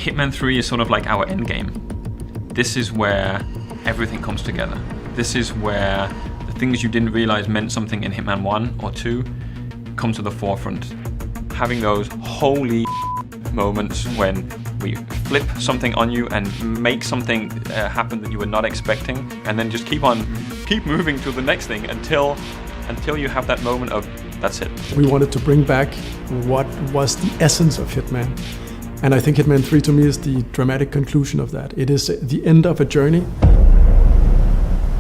Hitman 3 is sort of like our end game. This is where everything comes together. This is where the things you didn't realize meant something in Hitman 1 or 2 come to the forefront. Having those holy moments when we flip something on you and make something happen that you were not expecting, and then just keep moving to the next thing until you have that moment of, that's it. We wanted to bring back what was the essence of Hitman. And I think Hitman 3 to me is the dramatic conclusion of that. It is the end of a journey.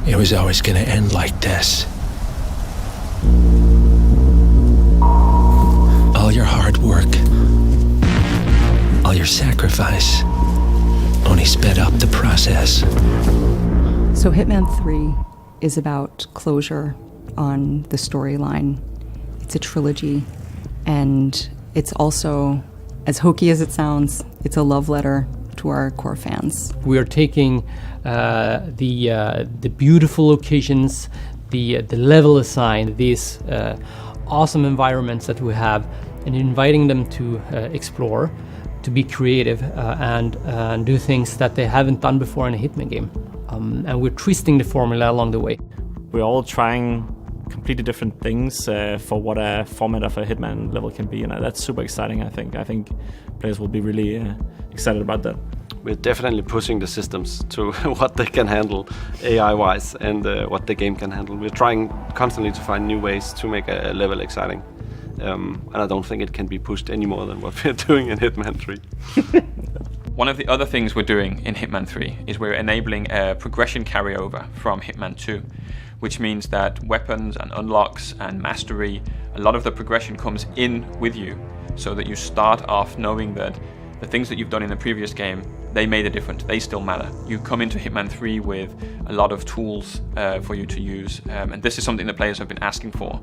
It was always going to end like this. All your hard work, all your sacrifice, only sped up the process. So Hitman 3 is about closure on the storyline. It's a trilogy, and it's also, as hokey as it sounds, it's a love letter to our core fans. We are taking the beautiful locations, the level design, these awesome environments that we have, and inviting them to explore, to be creative, and do things that they haven't done before in a Hitman game. And we're twisting the formula along the way. We're all trying completely different things for what a format of a Hitman level can be, and that's super exciting. I think players will be really excited about that. We're definitely pushing the systems to what they can handle AI-wise and what the game can handle. We're trying constantly to find new ways to make a level exciting. And I don't think it can be pushed any more than what we're doing in Hitman 3. One of the other things we're doing in Hitman 3 is we're enabling a progression carryover from Hitman 2, which means that weapons and unlocks and mastery, a lot of the progression comes in with you, so that you start off knowing that the things that you've done in the previous game, they made a difference, they still matter. You come into Hitman 3 with a lot of tools for you to use, and this is something that players have been asking for.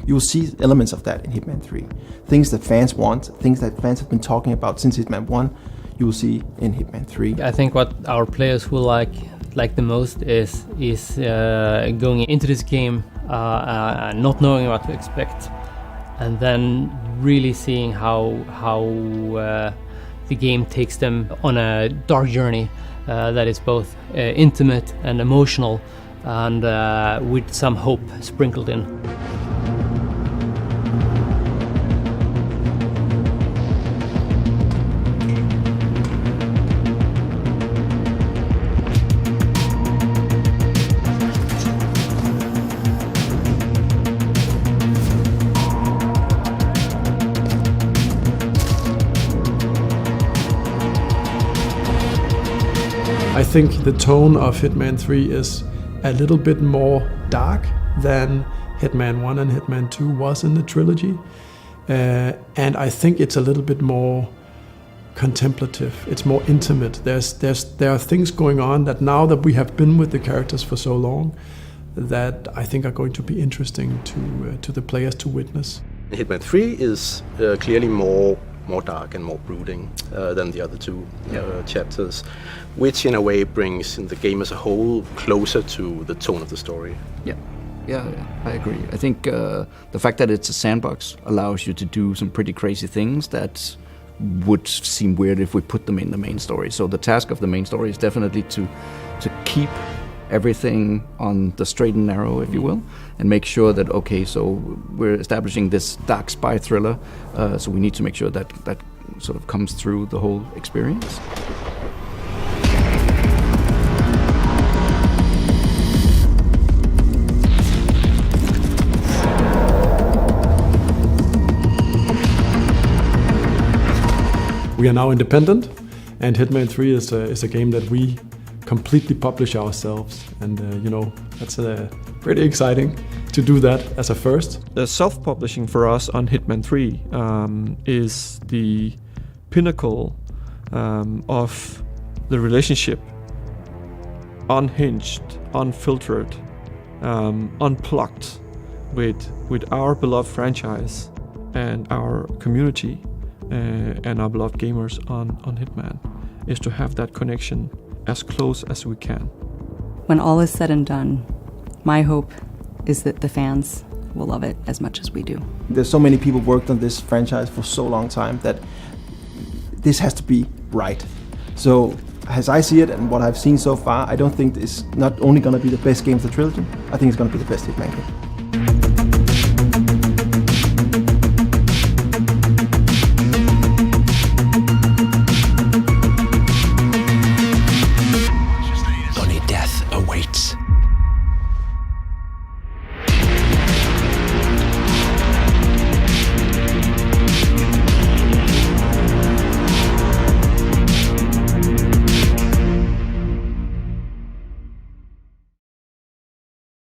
You will see elements of that in Hitman 3. Things that fans want, things that fans have been talking about since Hitman 1, you will see in Hitman 3. I think what our players will like the most is going into this game not knowing what to expect, and then really seeing how the game takes them on a dark journey that is both intimate and emotional, and with some hope sprinkled in. I think the tone of Hitman 3 is a little bit more dark than Hitman 1 and Hitman 2 was in the trilogy. And I think it's a little bit more contemplative. It's more intimate. There are things going on that now that we have been with the characters for so long, that I think are going to be interesting to the players to witness. Hitman 3 is clearly more dark and more brooding than the other two chapters, which in a way brings the game as a whole closer to the tone of the story. Yeah, I agree. I think the fact that it's a sandbox allows you to do some pretty crazy things that would seem weird if we put them in the main story. So the task of the main story is definitely to keep everything on the straight and narrow, if you will, and make sure that, okay, so we're establishing this dark spy thriller, so we need to make sure that that sort of comes through the whole experience. We are now independent, and Hitman 3 is a game that we completely publish ourselves, and that's pretty exciting to do that as a first. The self-publishing for us on Hitman 3 is the pinnacle of the relationship, unhinged, unfiltered, unplugged with our beloved franchise and our community and our beloved gamers on Hitman, is to have that connection as close as we can. When all is said and done, my hope is that the fans will love it as much as we do. There's so many people worked on this franchise for so long time that this has to be right. So, as I see it and what I've seen so far, I don't think it's not only going to be the best game of the trilogy, I think it's going to be the best Hitman game.